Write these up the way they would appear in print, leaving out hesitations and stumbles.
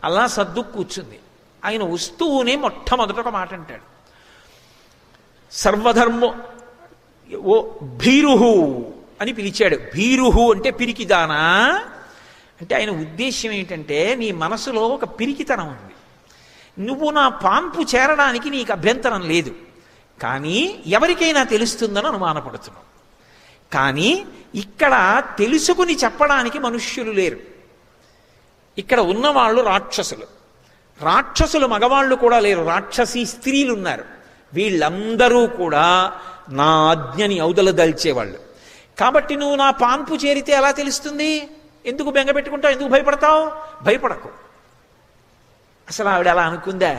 అలా సర్దు కూర్చుంది. ఆయన వస్తూనే మొట్టమొదట ఒక మాట అంటాడు, సర్వధర్మో ఓ భీరుహు అని పిలిచాడు. భీరుహు అంటే పిరికిదానా అంటే ఆయన ఉద్దేశ్యం ఏంటంటే, నీ మనసులో ఒక పిరికితనం ఉంది, నువ్వు నా పాన్పు చేరడానికి నీకు అభ్యంతరం లేదు, కానీ ఎవరికైనా తెలుస్తుందని అనుమానపడుతున్నావు. కానీ ఇక్కడ తెలుసుకుని చెప్పడానికి మనుష్యులు లేరు. ఇక్కడ ఉన్నవాళ్ళు రాక్షసులు. రాక్షసులు మగవాళ్ళు కూడా లేరు, రాక్షసీ స్త్రీలు ఉన్నారు. వీళ్ళందరూ కూడా నా ఆజ్ఞని అవతల దల్చేవాళ్ళు. కాబట్టి నువ్వు నా పాన్పు చేరితే ఎలా తెలుస్తుంది? ఎందుకు బెంగ పెట్టుకుంటావు? ఎందుకు భయపడతావు? భయపడకు. అసలు ఆవిడ అలా అనుకుందా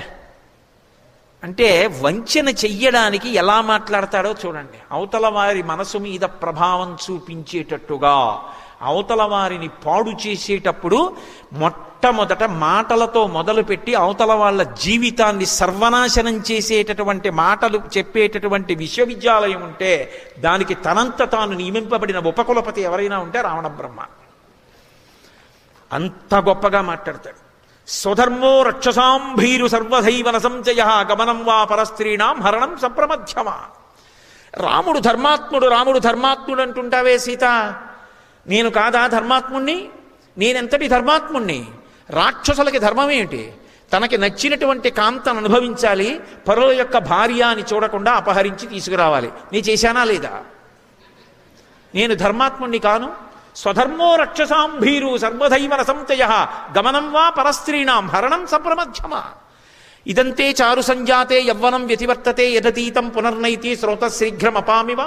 అంటే, వంచన చెయ్యడానికి ఎలా మాట్లాడతాడో చూడండి. అవతల వారి మనసు మీద ప్రభావం చూపించేటట్టుగా, అవతల వారిని పాడు చేసేటప్పుడు మొట్టమొదట మాటలతో మొదలుపెట్టి అవతల వాళ్ళ జీవితాన్ని సర్వనాశనం చేసేటటువంటి మాటలు చెప్పేటటువంటి విశ్వవిద్యాలయం ఉంటే దానికి తనంత తాను నియమింపబడిన ఉపకులపతి ఎవరైనా ఉంటే రావణ బ్రహ్మ. అంత గొప్పగా మాట్లాడతాడు. స్వధర్మో రక్షసాం భీరు సర్వధైవన సంచయ గమనం వా పరస్త్రీణాం హరణం సప్రమధ్యమా. రాముడు ధర్మాత్ముడు, రాముడు ధర్మాత్ముడు అంటుంటావే సీత, నేను కాదా ధర్మాత్ముణ్ణి? నేనెంతటి ధర్మాత్ముణ్ణి? రాక్షసులకి ధర్మం ఏమిటి? తనకి నచ్చినటువంటి కాంతను అనుభవించాలి, పరుల యొక్క భార్య అని చూడకుండా అపహరించి తీసుకురావాలి. నీ చేశానా లేదా? నేను ధర్మాత్ముణ్ణి కాను. స్వధర్మో రక్షసాం భీరు సర్వధైవన సంచయ గమనం వా పరస్త్రీణాం హరణం సప్రమధ్యమా. ఇదంతే చారు సంజాతే యవ్వనం వ్యతివర్తతే యదతీతం పునర్నైతి శ్రోతశీఘ్రమపామివ.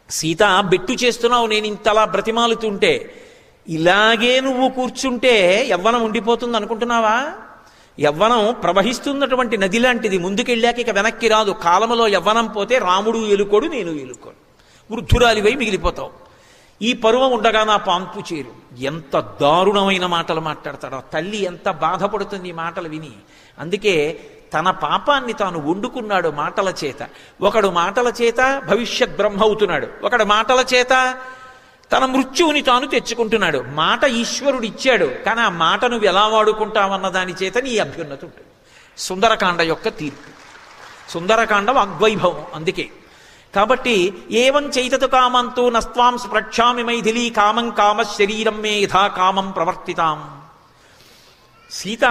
సీత, బెట్టు చేస్తున్నావు, నేను ఇంతలా బ్రతిమాలుతుంటే ఇలాగే నువ్వు కూర్చుంటే యవ్వనం ఉండిపోతుంది అనుకుంటున్నావా? యవ్వనం ప్రవహిస్తున్నటువంటి నది లాంటిది, ముందుకెళ్ళాక ఇక వెనక్కి రాదు. కాలములో యవ్వనం పోతే రాముడు ఎలుకోడు, నేను ఎలుకోడు, వృద్ధురాలివై మిగిలిపోతావు. ఈ పరువం ఉండగా నా పాన్పు చేరు. ఎంత దారుణమైన మాటలు మాట్లాడతాడో. తల్లి ఎంత బాధపడుతుంది ఈ మాటలు విని. అందుకే తన పాపాన్ని తాను వండుకున్నాడు మాటల చేత. ఒకడు మాటల చేత భవిష్యత్ బ్రహ్మ అవుతున్నాడు, ఒకడు మాటల చేత తన మృత్యువుని తాను తెచ్చుకుంటున్నాడు. మాట ఈశ్వరుడు ఇచ్చాడు, కానీ ఆ మాట నువ్వు ఎలా వాడుకుంటావన్న దాని చేత నీ అభ్యున్నతి ఉంటుంది. సుందరకాండ యొక్క తీర్పు. సుందరకాండ వాగ్వైభవం. అందుకే కాబట్టి ఏవం చైతతు కామంతో నస్త్వాం స్పృక్షామి మైథిలీ కామం కామ శరీరం మే యథా కామం ప్రవర్తితాం. సీత,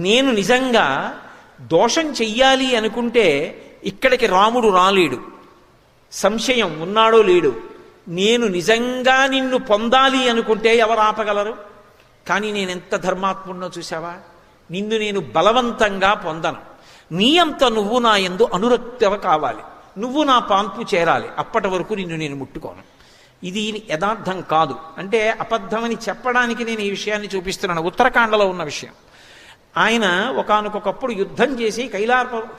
నేను నిజంగా దోషం చెయ్యాలి అనుకుంటే ఇక్కడికి రాముడు రాలేడు, సంశయం ఉన్నాడో లేడు. నేను నిజంగా నిన్ను పొందాలి అనుకుంటే ఎవరు ఆపగలరు? కానీ నేనెంత ధర్మాత్ముడినో చూసావా? నిన్ను నేను బలవంతంగా పొందను. నీ అంత నువ్వు నా యందు అనురక్తవ కావాలి, నువ్వు నా పాన్పు చేరాలి, అప్పటి వరకు నిన్ను నేను ముట్టుకోను. ఇది యథార్థం కాదు అంటే అబద్ధమని చెప్పడానికి నేను ఈ విషయాన్ని చూపిస్తున్నాను. ఉత్తరాఖండలో ఉన్న విషయం. ఆయన ఒకానొకప్పుడు యుద్ధం చేసి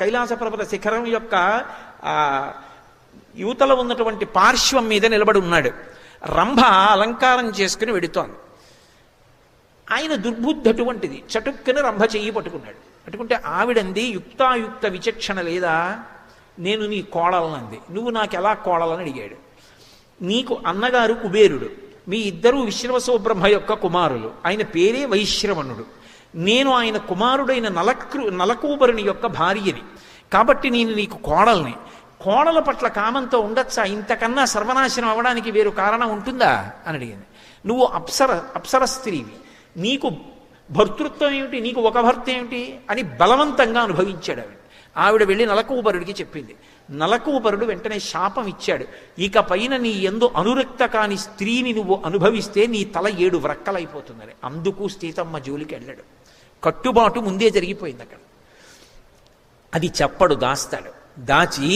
కైలాస పర్వత శిఖరం యొక్క యువతలో ఉన్నటువంటి పార్శ్వం మీద నిలబడి ఉన్నాడు. రంభ అలంకారం చేసుకుని వెడుతోంది. ఆయన దుర్బుద్ధి అటువంటిది. చటుక్కుని రంభ చెయ్యి పట్టుకున్నాడు. పట్టుకుంటే ఆవిడంది, యుక్తాయుక్త విచక్షణ లేదా? నేను నీ కోడలనంది. నువ్వు నాకు ఎలా కోడలని అడిగాడు. నీకు అన్నగారు కుబేరుడు, మీ ఇద్దరూ విశ్రవసోబ్రహ్మ యొక్క కుమారులు. ఆయన పేరే వైశ్రవణుడు. నేను ఆయన కుమారుడైన నలకూబరుని యొక్క భార్యని, కాబట్టి నేను నీకు కోడల్ని. కోడల పట్ల కామంతో ఉండొచ్చా? ఇంతకన్నా సర్వనాశనం అవ్వడానికి వేరు కారణం ఉంటుందా అని అడిగింది. నువ్వు అప్సర స్త్రీవి, నీకు భర్తృత్వం ఏమిటి, నీకు ఒక భర్త ఏమిటి అని బలవంతంగా అనుభవించాడు. ఆవిడ వెళ్ళి నలకూబరుడికి చెప్పింది. నలకూబరుడు వెంటనే శాపం ఇచ్చాడు. ఇక పైన నీ యందు అనురక్త కాని స్త్రీని నువ్వు అనుభవిస్తే నీ తల 7 వ్రక్కలైపోతుందని. అందుకు సీతమ్మ జోలికి వెళ్ళాడు. కట్టుబాటు ముందే జరిగిపోయింది అక్కడ. అది చెప్పడు, దాస్తాడు. దాచి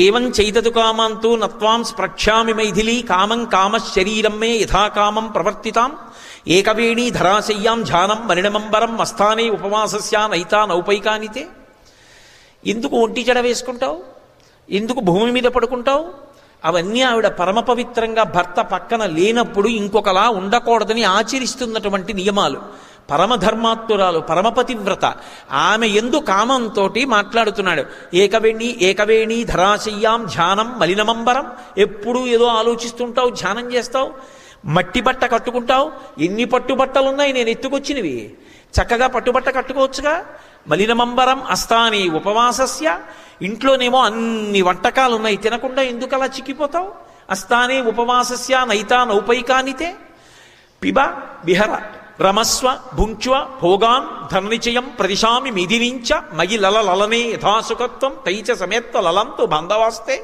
ఏవం చైతతు కామంతో నత్వాం స్పృక్షామి మైథిలీ కామం కామ శరీరం మే యథాకామం ప్రవర్తితాం ఏకవేణీ ధరాశయ్యాం ధ్యానం మరిణమంబరం మస్థానే ఉపవాసస్యా నైతా నౌపైకానితే. ఎందుకు ఒంటి జడ వేసుకుంటావు? ఎందుకు భూమి మీద పడుకుంటావు? అవన్నీ ఆవిడ పరమ పవిత్రంగా భర్త పక్కన లేనప్పుడు ఇంకొకలా ఉండకూడదని ఆచరిస్తున్నటువంటి నియమాలు. పరమధర్మాత్మురాలు, పరమపతివ్రత. ఆమె ఎందు కామంతో మాట్లాడుతున్నాడు. ఏకవేణి ధరాశయ్యాం ధ్యానం మలినమంబరం. ఎప్పుడూ ఏదో ఆలోచిస్తుంటావు, ధ్యానం చేస్తావు, మట్టి బట్ట కట్టుకుంటావు. ఎన్ని పట్టుబట్టలున్నాయి నేను ఎత్తుకొచ్చినవి. చక్కగా పట్టుబట్ట కట్టుకోవచ్చుగా. మలినమంబరం అస్తాని ఉపవాసస్య, ఇంట్లోనేమో అన్ని వంటకాలు ఉన్నాయి, తినకుండా ఎందుకు అలా చిక్కిపోతావు? అస్తానే ఉపవాసస్య నైతా నౌపైకానితే పిబ విహర రమస్వ భుంక్వ భోగాన్ ధననిచయం ప్రదిశామి మిదినించ మయి లలనే యథాసుఖత్వం తైచ సమేత్వ లలంతు బంధవాస్తే.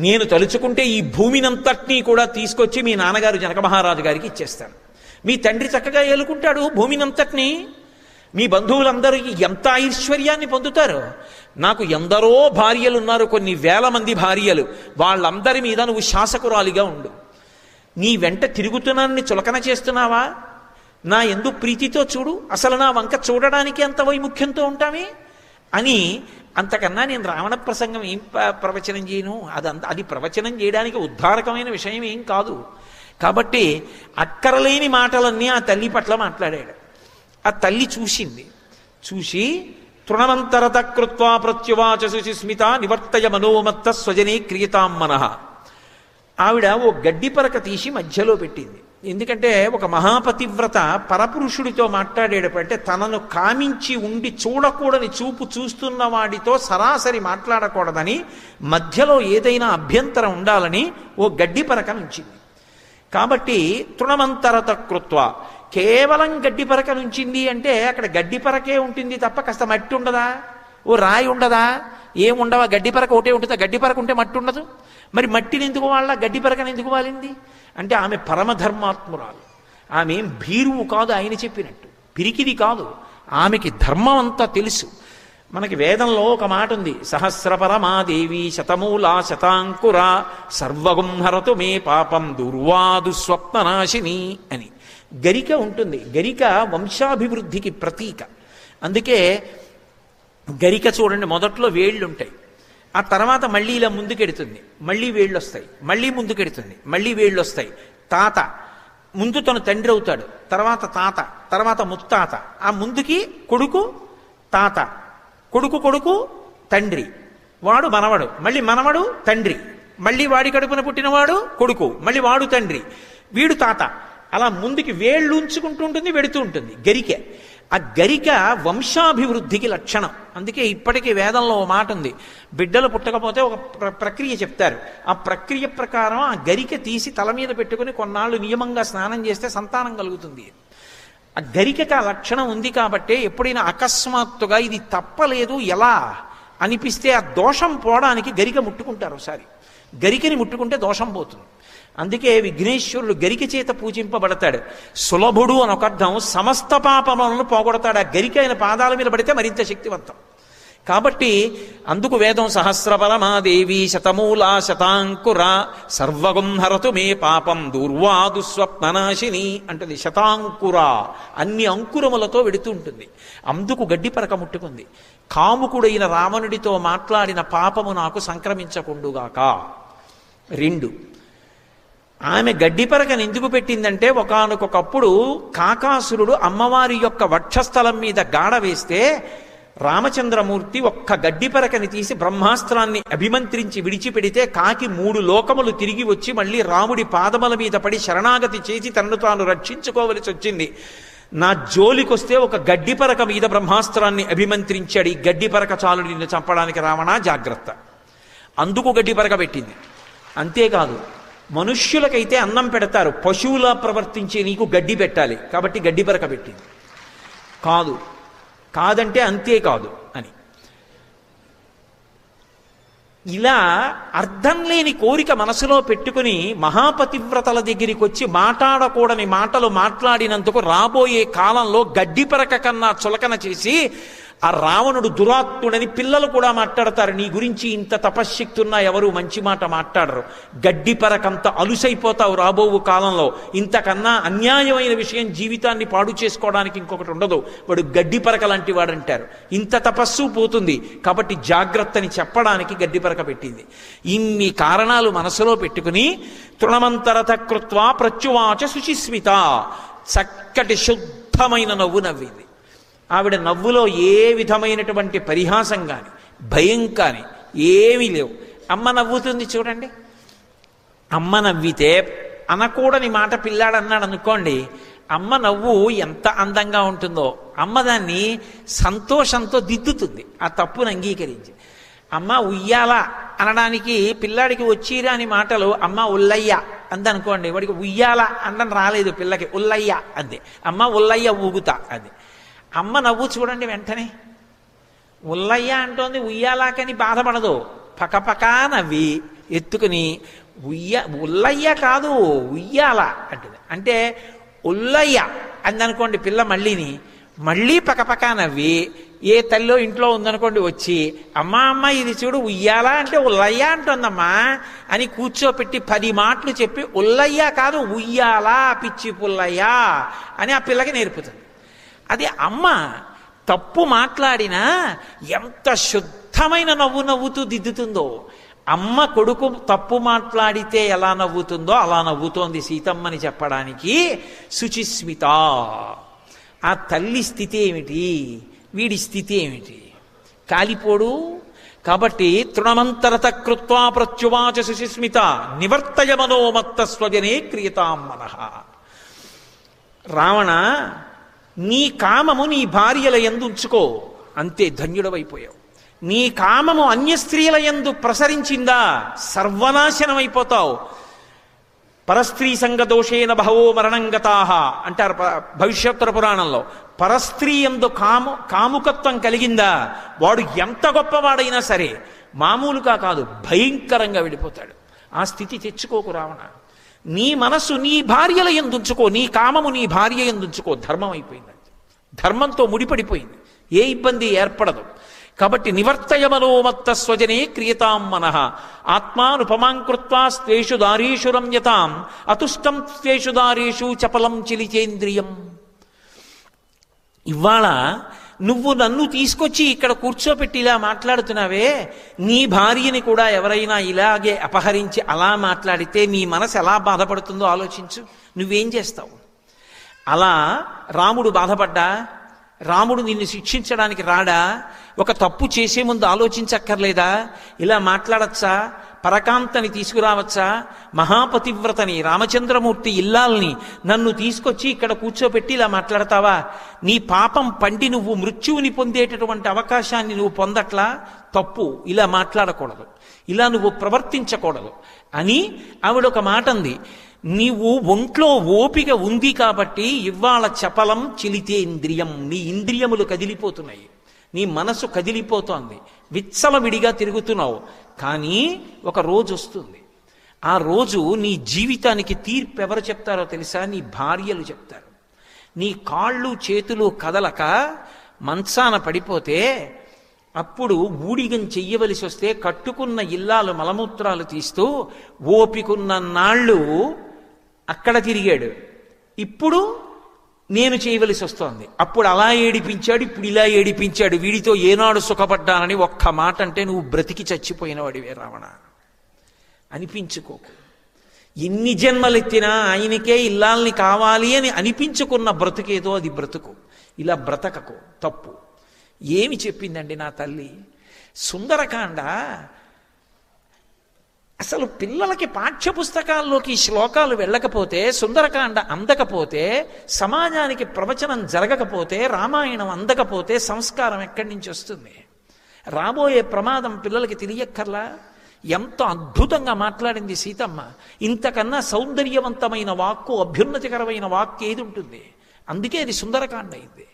నేను తలుచుకుంటే ఈ భూమినంతటినీ కూడా తీసుకొచ్చి మీ నాన్నగారు జనక మహారాజు గారికి ఇచ్చేస్తాను. మీ తండ్రి చక్కగా ఏలుకుంటాడు భూమినంతటినీ. మీ బంధువులందరూ ఎంత ఐశ్వర్యాన్ని పొందుతారు. నాకు ఎందరో భార్యలు ఉన్నారు, కొన్ని వేల మంది భార్యలు. వాళ్ళందరి మీద నువ్వు శాసకురాలిగా ఉండు. నీ వెంట తిరుగుతున్నాన్ని చులకన చేస్తున్నావా? నా ఎందు ప్రీతితో చూడు, అసలు నా వంక చూడడానికి అంత వైముఖ్యంతో ఉంటామే అని. అంతకన్నా నేను రావణ ప్రసంగం ఏం ప్రవచనం చేయను. అది ప్రవచనం చేయడానికి ఉద్ధారకమైన విషయం ఏం కాదు. కాబట్టి అక్కరలేని మాటలన్నీ ఆ తల్లి పట్ల మాట్లాడాడు. ఆ తల్లి చూసింది. చూసి తృణమంతరత కృత్వా ప్రత్యువాచ సుచిస్మిత నివర్తయ మనోమత్త స్వజనే క్రియతాం మనః. ఆవిడ ఓ గడ్డి పరక తీసి మధ్యలో పెట్టింది. ఎందుకంటే ఒక మహాపతివ్రత పరపురుషుడితో మాట్లాడేటప్పుడు తనను కామించి ఉండి చూడకూడని చూపు చూస్తున్న వాడితో సరాసరి మాట్లాడకూడదని, మధ్యలో ఏదైనా అభ్యంతరం ఉండాలని ఓ గడ్డి పరక నుంచింది. కాబట్టి తృణమంతరత కృత్వ, కేవలం గడ్డి పరక నుంచింది అంటే అక్కడ గడ్డి పరకే ఉంటుంది తప్ప కాస్త మట్టి ఉండదా? ఓ రాయి ఉండదా? ఏముండవా? గడ్డి పరక ఒకటే ఉంటుందా? గడ్డి పరక ఉంటే మట్టి ఉండదు. మరి మట్టిని ఎందుకు వాళ్ళ, గడ్డి పరకని ఎందుకు వాలింది అంటే ఆమె పరమధర్మాత్మురాలు. ఆమె ఏం భీరువు కాదు, ఆయన చెప్పినట్టు పిరికిది కాదు. ఆమెకి ధర్మం అంతా తెలుసు. మనకి వేదంలో ఒక మాట ఉంది, సహస్రపరమాదేవి శతమూలా శతాంకురా సర్వగుం హరతు మే పాపం దుర్వాదు స్వప్ననాశిని అని. గరిక ఉంటుంది. గరిక వంశాభివృద్ధికి ప్రతీక. అందుకే గరిక చూడండి, మొదట్లో వేళ్ళు ఉంటాయి, ఆ తర్వాత మళ్ళీ ఇలా ముందుకెడుతుంది, మళ్ళీ వేళ్ళు వస్తాయి, మళ్ళీ ముందుకెడుతుంది, మళ్ళీ వేళ్ళు వస్తాయి. తాత ముందు తను తండ్రి అవుతాడు, తర్వాత తాత, తర్వాత ముత్తాత, ఆ ముందుకి కొడుకు తాత, కొడుకు కొడుకు తండ్రి, వాడు మనవడు, మళ్ళీ మనవడు తండ్రి, మళ్ళీ వాడి కడుపున పుట్టినవాడు కొడుకు, మళ్ళీ వాడు తండ్రి, వీడు తాత. అలా ముందుకి వేళ్ళు ఉంచుకుంటూ ఉంటుంది, వెడుతూ ఉంటుంది గరిక. ఆ గరిక వంశాభివృద్ధికి లక్షణం. అందుకే ఇప్పటికీ వేదంలో ఓ మాట ఉంది, బిడ్డలు పుట్టకపోతే ఒక ప్రక్రియ చెప్తారు. ఆ ప్రక్రియ ప్రకారం ఆ గరిక తీసి తల మీద పెట్టుకుని కొన్నాళ్ళు నియమంగా స్నానం చేస్తే సంతానం కలుగుతుంది. ఆ గరికకు ఆ లక్షణం ఉంది. కాబట్టి ఎప్పుడైనా అకస్మాత్తుగా ఇది తప్పలేదు ఎలా అనిపిస్తే ఆ దోషం పోవడానికి గరిక ముట్టుకుంటారు. ఒకసారి గరికని ముట్టుకుంటే దోషం పోతుంది. అందుకే విఘ్నేశ్వరుడు గరిక చేత పూజింపబడతాడు. సులభుడు అని ఒక అర్థం, సమస్త పాపములను పోగొడతాడు. ఆ గరిక ఆయన పాదాల మీద పడితే మరింత శక్తివంతం. కాబట్టి అందుకు వేదం సహస్రపరమాదేవి శతమూలా శతాంకుర సర్వగుం హరతు మే పాపం దూర్వాదు స్వప్ననాశిని అంటుంది. శతాంకుర అన్ని అంకురములతో వెడుతూ ఉంటుంది. అందుకు గడ్డి పరక ముట్టుకుంది. కాముకుడైన రావణుడితో మాట్లాడిన పాపము నాకు సంక్రమించకుండుగాక. 2, ఆమె గడ్డి పరకను ఎందుకు పెట్టిందంటే ఒకానొకప్పుడు కాకాసురుడు అమ్మవారి యొక్క వక్షస్థలం మీద గాఢ వేస్తే రామచంద్రమూర్తి ఒక్క గడ్డి పరకని తీసి బ్రహ్మాస్త్రాన్ని అభిమంత్రించి విడిచిపెడితే కాకి 3 లోకములు తిరిగి వచ్చి మళ్ళీ రాముడి పాదముల మీద పడి శరణాగతి చేసి తనను తాను రక్షించుకోవలసి వచ్చింది. నా జోలికొస్తే ఒక గడ్డి పరక మీద బ్రహ్మాస్త్రాన్ని అభిమంత్రించాడు. ఈ గడ్డి పరక చాలు నిన్ను చంపడానికి రావణ, జాగ్రత్త. అందుకు గడ్డి పరక పెట్టింది. అంతేకాదు, మనుష్యులకైతే అన్నం పెడతారు, పశువులా ప్రవర్తించే నీకు గడ్డి పెట్టాలి కాబట్టి గడ్డి పరక పెట్టింది. కాదంటే అంతేకాదు అని. ఇలా అర్థం లేని కోరిక మనసులో పెట్టుకుని మహాపతివ్రతల దగ్గరికి వచ్చి మాట్లాడకూడని మాటలు మాట్లాడినందుకు రాబోయే కాలంలో గడ్డి పరక కన్నా చులకన చేసి ఆ రావణుడు దురాత్ముడని పిల్లలు కూడా మాట్లాడతారు. నీ గురించి ఇంత తపశ్శక్తి ఉన్నా ఎవరు మంచి మాట మాట్లాడరు. గడ్డి పరకంత అలుసైపోతావు రాబో కాలంలో. ఇంతకన్నా అన్యాయమైన విషయం జీవితాన్ని పాడు చేసుకోవడానికి ఇంకొకటి ఉండదు. వాడు గడ్డి పరక లాంటి వాడంటారు. ఇంత తపస్సు పోతుంది కాబట్టి జాగ్రత్తని చెప్పడానికి గడ్డి పరక పెట్టింది. ఇన్ని కారణాలు మనసులో పెట్టుకుని తృణమంతరత కృత్వా ప్రత్యువాచ శుచిస్మిత, చక్కటి శుద్ధమైన నవ్వు నవ్వింది. ఆవిడ నవ్వులో ఏ విధమైనటువంటి పరిహాసం కానీ భయం కానీ ఏమీ లేవు. అమ్మ నవ్వుతుంది చూడండి. అమ్మ నవ్వితే అనకూడని మాట పిల్లాడన్నాడు అనుకోండి, అమ్మ నవ్వు ఎంత అందంగా ఉంటుందో అమ్మ దాన్ని సంతోషంతో దిద్దుతుంది ఆ తప్పును అంగీకరించి. అమ్మ ఉయ్యాల అనడానికి పిల్లాడికి వచ్చిరాని మాటలు అమ్మ ఉల్లయ్య అందనుకోండి, వాడికి ఉయ్యాల అనడం రాలేదు, పిల్లకి ఉల్లయ్య అంది. అమ్మ ఉల్లయ్య ఊగుతా అది. అమ్మ నవ్వు చూడండి వెంటనే ఉల్లయ్య అంటోంది ఉయ్యాలాకని బాధపడదు, పకపకా నవ్వి ఎత్తుకుని ఉల్లయ్య కాదు ఉయ్యాల అంటుంది. అంటే ఉల్లయ్య అందనుకోండి పిల్ల మళ్ళీ పకపకా నవ్వి ఏ తల్లో ఇంట్లో ఉందనుకోండి వచ్చి అమ్మ ఇది చూడు ఉయ్యాలా అంటే ఉల్లయ్య అంటుందమ్మా అని కూర్చోపెట్టి 10 మాటలు చెప్పి ఉల్లయ్య కాదు ఉయ్యాలా పిచ్చి పుల్లయ్య అని ఆ పిల్లకి నేర్పుతుంది. అది అమ్మ తప్పు మాట్లాడినా ఎంత శుద్ధమైన నవ్వు నవ్వుతూ దిద్దుతుందో, అమ్మ కొడుకు తప్పు మాట్లాడితే ఎలా నవ్వుతుందో అలా నవ్వుతోంది సీతమ్మని చెప్పడానికి శుచిస్మిత. ఆ తల్లి స్థితి ఏమిటి, వీడి స్థితి ఏమిటి? కాలిపోడు. కాబట్టి తృణమంతరత కృత్వా ప్రత్యువాచ శుచిస్మిత నివర్తయ మనోమత్త స్వజనే క్రియతాం మనః. రావణ, నీ కామము నీ భార్యల యందు ఉంచుకో, అంతే ధన్యుడవైపోయావు. నీ కామము అన్య స్త్రీల యందు ప్రసరించిందా సర్వనాశనమైపోతావు. పరస్త్రీ సంగ దోషేన బహవో మరణంగతాహ అంటారు భవిష్యోత్తర పురాణంలో. పరస్త్రీ యందు కాముకత్వం కలిగిందా వాడు ఎంత గొప్పవాడైనా సరే మామూలుగా కాదు భయంకరంగా వెళ్ళిపోతాడు. ఆ స్థితి తెచ్చుకోకు రావణ. నీ మనస్సు నీ భార్యల యందు ఉంచుకో, నీ కామము నీ భార్య యందు ఉంచుకో. ధర్మం అయిపోయిందండి, ధర్మంతో ముడిపడిపోయింది, ఏ ఇబ్బంది ఏర్పడదు. కాబట్టి నివర్తయ మనోమత్త స్వజనే క్రియతాం మనః ఆత్మానుపమాం కృత్వా స్వేషు దారీషు రమ్యతాం అతుష్టం స్వేషు దారీషు చపలం చిలిచేంద్రియం. ఇవాళ నువ్వు నన్ను తీసుకొచ్చి ఇక్కడ కూర్చోపెట్టి ఇలా మాట్లాడుతున్నావే, నీ భార్యని కూడా ఎవరైనా ఇలాగే అపహరించి అలా మాట్లాడితే నీ మనసు ఎలా బాధపడుతుందో ఆలోచించు. నువ్వేం చేస్తావు? అలా రాముడు బాధపడ్డా? రాముడు నిన్ను శిక్షించడానికి రాడా? ఒక తప్పు చేసే ముందు ఆలోచించక్కర్లేదా? ఇలా మాట్లాడచ్చా? పరకాంతని తీసుకురావచ్చా? మహాపతివ్రతని రామచంద్రమూర్తి ఇల్లాల్ని నన్ను తీసుకొచ్చి ఇక్కడ కూర్చోపెట్టి ఇలా మాట్లాడతావా? నీ పాపం పండి నువ్వు మృత్యువుని పొందేటటువంటి అవకాశాన్ని నువ్వు పొందట్లా? తప్పు, ఇలా మాట్లాడకూడదు, ఇలా నువ్వు ప్రవర్తించకూడదు అని ఆవిడొక మాట అంది. నీవు ఒంట్లో ఓపిక ఉంది కాబట్టి ఇవాళ చపలం చిలితే ఇంద్రియం, నీ ఇంద్రియములు కదిలిపోతున్నాయి, నీ మనసు కదిలిపోతోంది, విచ్చలవిడిగా తిరుగుతున్నావు. కానీ ఒక రోజు వస్తుంది, ఆ రోజు నీ జీవితానికి తీర్పు ఎవరు చెప్తారో తెలుసా? నీ భార్యలు చెప్తారు. నీ కాళ్ళు చేతులు కదలక మంచాన పడిపోతే అప్పుడు ఊడిగం చెయ్యవలసి వస్తే కట్టుకున్న ఇల్లాలు మలమూత్రాలు తీస్తూ ఓపికున్న నాళ్ళు అక్కడ తిరిగాడు, ఇప్పుడు నేను చేయవలసి వస్తోంది. అప్పుడు అలా ఏడిపించాడు, ఇప్పుడు ఇలా ఏడిపించాడు. వీడితో ఏనాడు సుఖపడ్డానని ఒక్క మాట అంటే నువ్వు బ్రతికి చచ్చిపోయిన వాడివే రావణ. అనిపించుకోకు. ఎన్ని జన్మలెత్తినా ఆయనకే ఇల్లాల్ని కావాలి అని అనిపించుకున్న బ్రతుకేదో అది బ్రతుకు. ఇలా బ్రతకకు, తప్పు. ఏమి చెప్పిందండి నా తల్లి? సుందరకాండ అసలు పిల్లలకి పాఠ్యపుస్తకాల్లోకి శ్లోకాలు వెళ్ళకపోతే, సుందరకాండ అందకపోతే, సమాజానికి ప్రవచనం జరగకపోతే, రామాయణం అందకపోతే సంస్కారం ఎక్కడి నుంచి వస్తుంది? రాబోయే ప్రమాదం పిల్లలకి తెలియక్కర్లా? ఎంత అద్భుతంగా మాట్లాడింది సీతమ్మ. ఇంతకన్నా సౌందర్యవంతమైన వాక్కు, అభ్యున్నతికరమైన వాక్కు ఏది ఉంటుంది? అందుకే అది సుందరకాండ అయింది.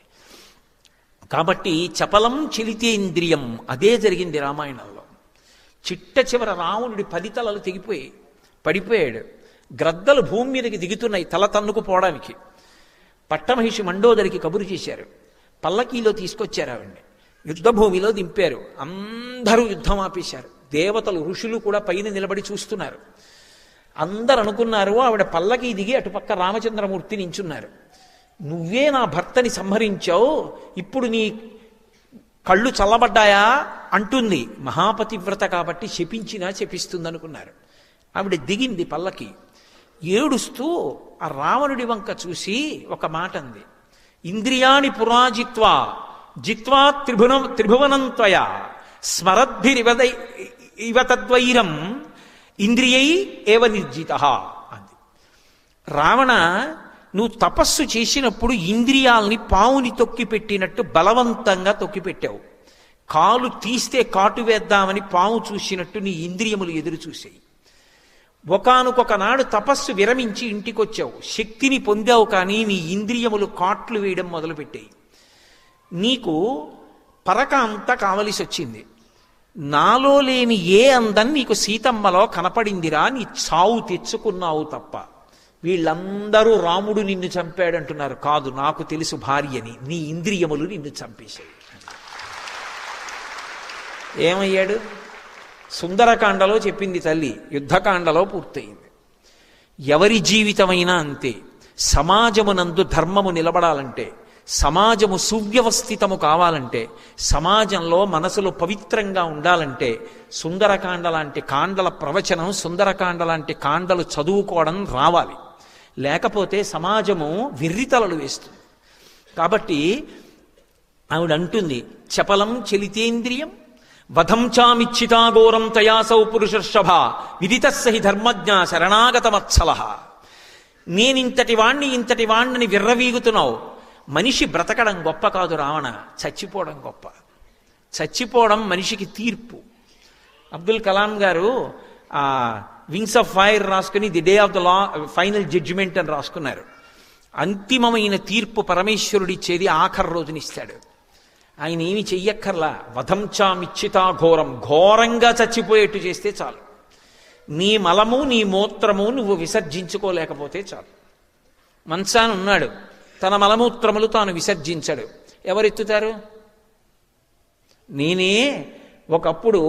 కాబట్టి చపలం చిలితేంద్రియం, అదే జరిగింది రామాయణంలో. చిట్ట చివర రావణుడి 10 తలలు తెగిపోయి పడిపోయాడు. గ్రద్దలు భూమి మీదకి దిగుతున్నాయి తల తన్నుకుపోవడానికి. పట్టమహిషి మండోదరికి కబురు చేశారు, పల్లకీలో తీసుకొచ్చారు ఆవిడ్ని, యుద్ధభూమిలో దింపారు. అందరూ యుద్ధం ఆపేశారు. దేవతలు ఋషులు కూడా పైన నిలబడి చూస్తున్నారు. అందరు అనుకున్నారు ఆవిడ పల్లకీ దిగి అటుపక్క రామచంద్రమూర్తి నించున్నారు. నువ్వే నా భర్తని సంహరించావు, ఇప్పుడు నీ కళ్ళు చల్లబడ్డాయా అంటుంది. మహాపతివ్రత కాబట్టి శపించినా శపిస్తుంది అనుకున్నారు. ఆవిడ దిగింది పల్లకి, ఏడుస్తూ ఆ రావణుడి వంక చూసి ఒక మాట అంది. ఇంద్రియాణి పురాజిత్వా జిత్వా త్రిభువనంత్వయ స్మరద్భిరివ తద్వైరం ఇంద్రియై ఏవ నిర్జిత అంది. రావణ, నువ్వు తపస్సు చేసినప్పుడు ఇంద్రియాల్ని పావుని తొక్కిపెట్టినట్టు బలవంతంగా తొక్కిపెట్టావు. కాలు తీస్తే కాటు వేద్దామని పాము చూసినట్టు నీ ఇంద్రియములు ఎదురు చూసాయి. ఒకానొక నాడు తపస్సు విరమించి ఇంటికొచ్చావు, శక్తిని పొందావు, కానీ నీ ఇంద్రియములు కాట్లు వేయడం మొదలుపెట్టాయి. నీకు పరక అంతా కావలసి వచ్చింది. నాలో లేని ఏ అందం నీకు సీతమ్మలో కనపడిందిరా, నీ చావు తెచ్చుకున్నావు తప్ప. వీళ్ళందరూ రాముడు నిన్ను చంపాడంటున్నారు. కాదు, నాకు తెలుసు భార్యని, నీ ఇంద్రియములు నిన్ను చంపేశాయి. ఏమయ్యాడు? సుందరకాండలో చెప్పింది తల్లి, యుద్ధకాండలో పూర్తయింది. ఎవరి జీవితమైనా అంతే. సమాజమునందు ధర్మము నిలబడాలంటే, సమాజము సువ్యవస్థితము కావాలంటే, సమాజంలో మనసులు పవిత్రంగా ఉండాలంటే సుందరకాండ లాంటి కాండల ప్రవచనం, సుందరకాండ లాంటి కాండలు చదువుకోవడం రావాలి. లేకపోతే సమాజము వెర్రితలలు వేస్తుంది. కాబట్టి ఆవిడ అంటుంది, చపలం చలితేంద్రియం వధం చామిచ్చితాఘోరం తయాసౌ పురుషర్షభ విదితస్సహి ధర్మజ్ఞ శరణాగతమత్సల. నేనింతటి వాణ్ణి ఇంతటి వాణ్ణని విర్రవీగుతున్నావు. మనిషి బ్రతకడం గొప్ప కాదు రావణ, చచ్చిపోవడం గొప్ప. చచ్చిపోవడం మనిషికి తీర్పు. అబ్దుల్ కలాం గారు వింగ్స్ ఆఫ్ ఫైర్ రాసుకుని the day of the final judgement అని రాసుకున్నారు. అంతిమమైన తీర్పు పరమేశ్వరుడిచ్చేది ఆఖరి రోజునిస్తాడు. ఆయన ఏమి చెయ్యక్కర్లా. వధంచామిచ్చితా ఘోరం, ఘోరంగా చచ్చిపోయేట్టు చేస్తే చాలు. నీ మలము నీ మూత్రము నువ్వు విసర్జించుకోలేకపోతే చాలు. మంచాన ఉన్నాడు, తన మలమూత్రములు తాను విసర్జించాడు, ఎవరెత్తుతారు? నేనే ఒకప్పుడు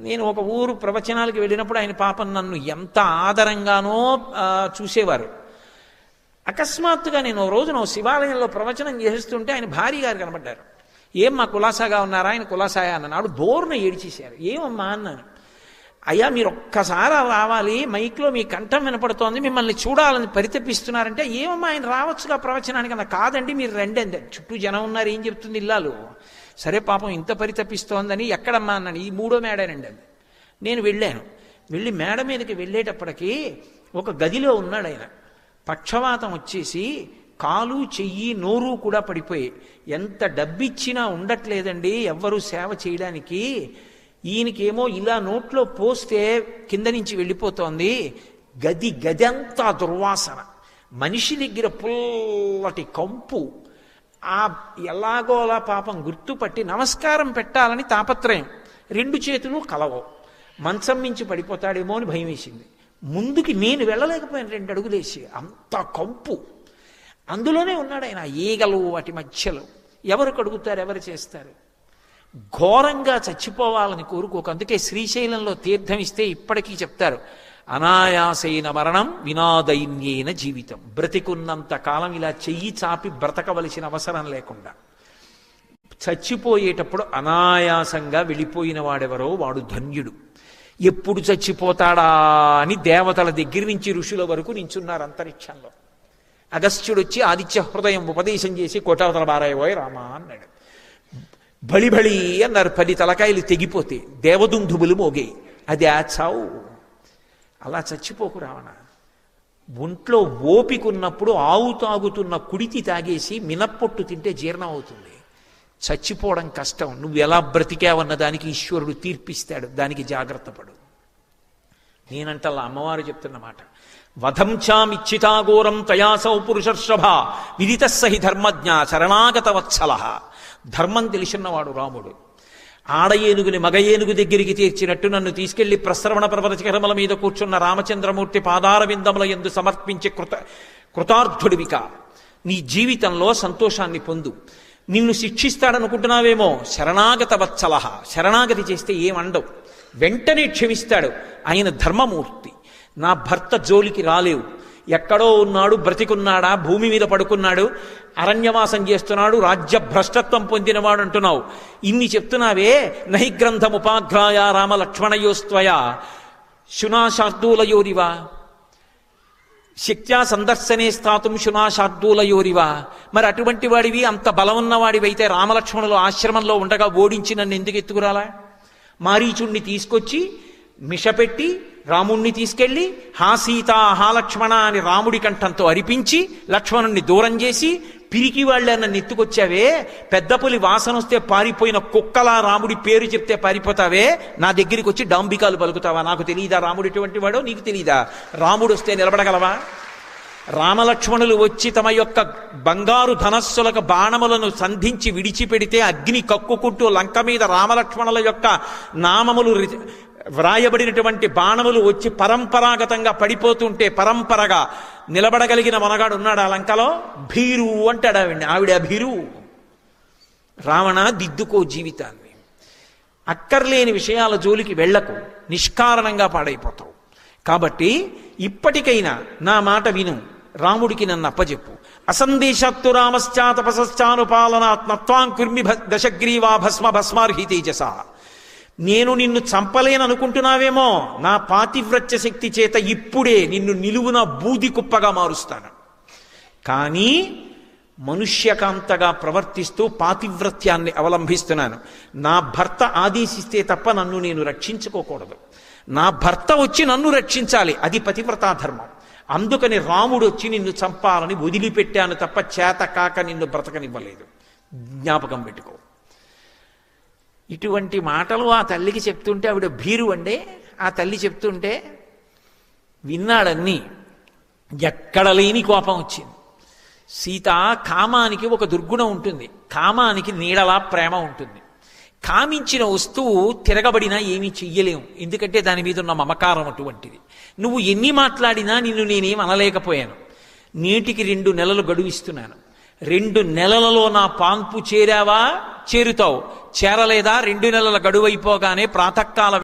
నేను ఒక ఊరు ప్రవచనాలకు వెళ్ళినప్పుడు ఆయన పాపం నన్ను ఎంత ఆదరంగానో చూసేవారు. అకస్మాత్తుగా నేను ఓ రోజున శివాలయంలో ప్రవచనం చేస్తుంటే ఆయన భార్య గారు కనబడ్డారు. ఏం మా కులాసాగా ఉన్నారా? ఆయన కులాసాయా అన్నాడు. బోర్న ఏడిచేశారు. ఏమమ్మా అన్నాను. అయ్యా మీరు ఒక్కసారి రావాలి, మైక్లో మీ కంఠం వినపడుతోంది, మిమ్మల్ని చూడాలని పరితపిస్తున్నారంటే, ఏమమ్మా ఆయన రావచ్చుగా ప్రవచనానికి అన్న. కాదండి మీరు రండి అంది. చుట్టూ జనం ఉన్నారు, ఏం చెప్తుంది ఇల్లాలు. సరే పాపం ఇంత పరితపిస్తోందని, ఎక్కడమ్మా అన్నాను. ఈ 3వ మేడనండి అది. నేను వెళ్ళి మేడ మీదకి వెళ్ళేటప్పటికీ ఒక గదిలో ఉన్నాడు ఆయన. పక్షవాతం వచ్చేసి కాలు చెయ్యి నోరు కూడా పడిపోయి, ఎంత డబ్బిచ్చినా ఉండట్లేదండి ఎవ్వరూ సేవ చేయడానికి. ఈయనకేమో ఇలా నోట్లో పోస్తే కింద నుంచి వెళ్ళిపోతోంది. గదంతా దుర్వాసన, మనిషి దగ్గర పుల్లటి కంపు. ఎలాగోలా పాపం గుర్తుపట్టి నమస్కారం పెట్టాలని తాపత్రయం. 2 చేతులు కలవవు. మంచం మించి పడిపోతాడేమో అని భయం వేసింది. ముందుకి నేను వెళ్ళలేకపోయాను 2 అడుగులేసి, అంత కంపు. అందులోనే ఉన్నాడు ఆయన. ఈగలు వాటి మధ్యలో. ఎవరు కడుగుతారు, ఎవరు చేస్తారు? ఘోరంగా చచ్చిపోవాలని కోరుకోక. అందుకే శ్రీశైలంలో తీర్థం ఇస్తే ఇప్పటికీ చెప్తారు, అనాయాసైన మరణం వినాదైన్యేన జీవితం. బ్రతికున్నంత కాలం ఇలా చెయ్యి చాపి బ్రతకవలసిన అవసరం లేకుండా చచ్చిపోయేటప్పుడు అనాయాసంగా వెళ్ళిపోయిన వాడెవరో వాడు ధన్యుడు. ఎప్పుడు చచ్చిపోతాడా అని దేవతల దగ్గర నుంచి ఋషుల వరకు నించున్నారు అంతరిక్షంలో. అగస్త్యుడు వచ్చి ఆదిత్య హృదయం ఉపదేశం చేసి కోటావతల బారాయబోయ్ రామా అన్నాడు. బళి అన్నారు. 10 తలకాయలు తెగిపోతే దేవదుందుబులు మోగే. అది ఆ చావు. అలా చచ్చిపోకు రావణ. ఒంట్లో ఓపికున్నప్పుడు ఆవు తాగుతున్న కుడితి తాగేసి మినప్పొట్టు తింటే జీర్ణం అవుతుంది. చచ్చిపోవడం కష్టం. నువ్వు ఎలా బ్రతికావన్న దానికి ఈశ్వరుడు తీర్పిస్తాడు. దానికి జాగ్రత్త పడు. నేనంటల్లా అమ్మవారు చెప్తున్న మాట. వధంచామిచ్చితాఘోరం తయాసౌ పురుషర్షభ విదితస్సహి ధర్మజ్ఞ శరణాగత వత్సల. ధర్మం తెలిసినవాడు రాముడు. ఆడ ఏనుగుని మగ ఏనుగు దగ్గరికి తీర్చినట్టు నన్ను తీసుకెళ్లి ప్రస్రవణ పర్వత శిఖరముల మీద కూర్చున్న రామచంద్రమూర్తి పాదార విందముల యందు సమర్పించి కృతార్థుడివిక. నీ జీవితంలో సంతోషాన్ని పొందు. నిన్ను శిక్షిస్తాడనుకుంటున్నావేమో, శరణాగత వత్సల. శరణాగతి చేస్తే ఏమండవు, వెంటనే క్షమిస్తాడు. ఆయన ధర్మమూర్తి. నా భర్త జోలికి రాలేవు. ఎక్కడో ఉన్నాడు, బ్రతికున్నాడా, భూమి మీద పడుకున్నాడు, అరణ్యవాసం చేస్తున్నాడు, రాజ్య భ్రష్టత్వం పొందినవాడు అంటున్నావు. ఇన్ని చెప్తున్నావే. నహి గ్రంథముపాఘ్రాయ రామ లక్ష్మణయోస్త్వయ శునాశార్దూలయోరివా శక్త్యా సందర్శనే స్థాతుం శునాశార్దూలయోరివా. మరి అటువంటి వాడివి, అంత బలం ఉన్నవాడివైతే రామలక్ష్మణులు ఆశ్రమంలో ఉండగా ఓడించి నన్ను ఎందుకు ఎత్తుకురాలా? మారీచుణ్ణి తీసుకొచ్చి మిషపెట్టి రాముణ్ణి తీసుకెళ్ళి హా సీత హా లక్ష్మణ అని రాముడి కంఠంతో అరిపించి లక్ష్మణుణ్ణి దూరం చేసి, పిరికి వాళ్ళన్న నెత్తుకొచ్చావే, పెద్ద పులి వాసన వస్తే పారిపోయిన కుక్కలా రాముడి పేరు చెప్తే పారిపోతావే, నా దగ్గరికి వచ్చి డాంబికాలు పలుకుతావా? నాకు తెలియదా రాముడు ఎటువంటి వాడో? నీకు తెలియదా? రాముడు వస్తే నిలబడగలవా? రామలక్ష్మణులు వచ్చి తమ యొక్క బంగారు ధనస్సులకు బాణములను సంధించి విడిచిపెడితే అగ్ని కక్కుకుంటూ లంక మీద రామలక్ష్మణుల యొక్క నామములు వ్రాయబడినటువంటి బాణములు వచ్చి పరంపరాగతంగా పడిపోతుంటే పరంపరగా నిలబడగలిగిన మనగాడు ఉన్నాడు ఆ లంకలో? భీరు అంటాడు ఆవిడ భీరు. రావణ, దిద్దుకో జీవితాన్ని. అక్కర్లేని విషయాల జోలికి వెళ్లకు, నిష్కారణంగా పాడైపోతావు. కాబట్టి ఇప్పటికైనా నా మాట విను, రాముడికి నన్ను అప్పజెప్పు. అసందేశాత్తు రామశ్చాతపశ్చానుపాలనాత్ నత్వాం కుర్మి దశగ్రీవా భస్మ భస్మార్హి తేజస. నేను నిన్ను చంపలేననుకుంటున్నావేమో, నా పాతివ్రత్య శక్తి చేత ఇప్పుడే నిన్ను నిలువున బూది కుప్పగా మారుస్తాను. కానీ మనుష్యకాంతగా ప్రవర్తిస్తూ పాతివ్రత్యాన్ని అవలంబిస్తున్నాను. నా భర్త ఆదేశిస్తే తప్ప నన్ను నేను రక్షించుకోకూడదు. నా భర్త వచ్చి నన్ను రక్షించాలి, అది పతివ్రతాధర్మం. అందుకని రాముడు వచ్చి నిన్ను చంపాలని వదిలిపెట్టాను తప్ప చేత కాక నిన్ను బ్రతకనివ్వలేదు. జ్ఞాపకం పెట్టుకో. ఇటువంటి మాటలు ఆ తల్లికి చెప్తుంటే, ఆవిడ భీరు అండే, ఆ తల్లి చెప్తుంటే విన్నాడన్నీ. ఎక్కడ లేని కోపం వచ్చింది. సీత, కామానికి ఒక దుర్గుణం ఉంటుంది, కామానికి నీడలా ప్రేమ ఉంటుంది. కామించిన వస్తువు తిరగబడినా ఏమీ చెయ్యలేము, ఎందుకంటే దాని మీద ఉన్న మమకారం అటువంటిది. నువ్వు ఎన్ని మాట్లాడినా నిన్ను నేనేం అనలేకపోయాను. నేటికి 2 నెలలు గడువిస్తున్నాను. 2 నెలలలో నా పాన్పు చేరావా? చేరుతావు. చేరలేదా? 2 నెలల గడువైపోగానే ప్రాతకాల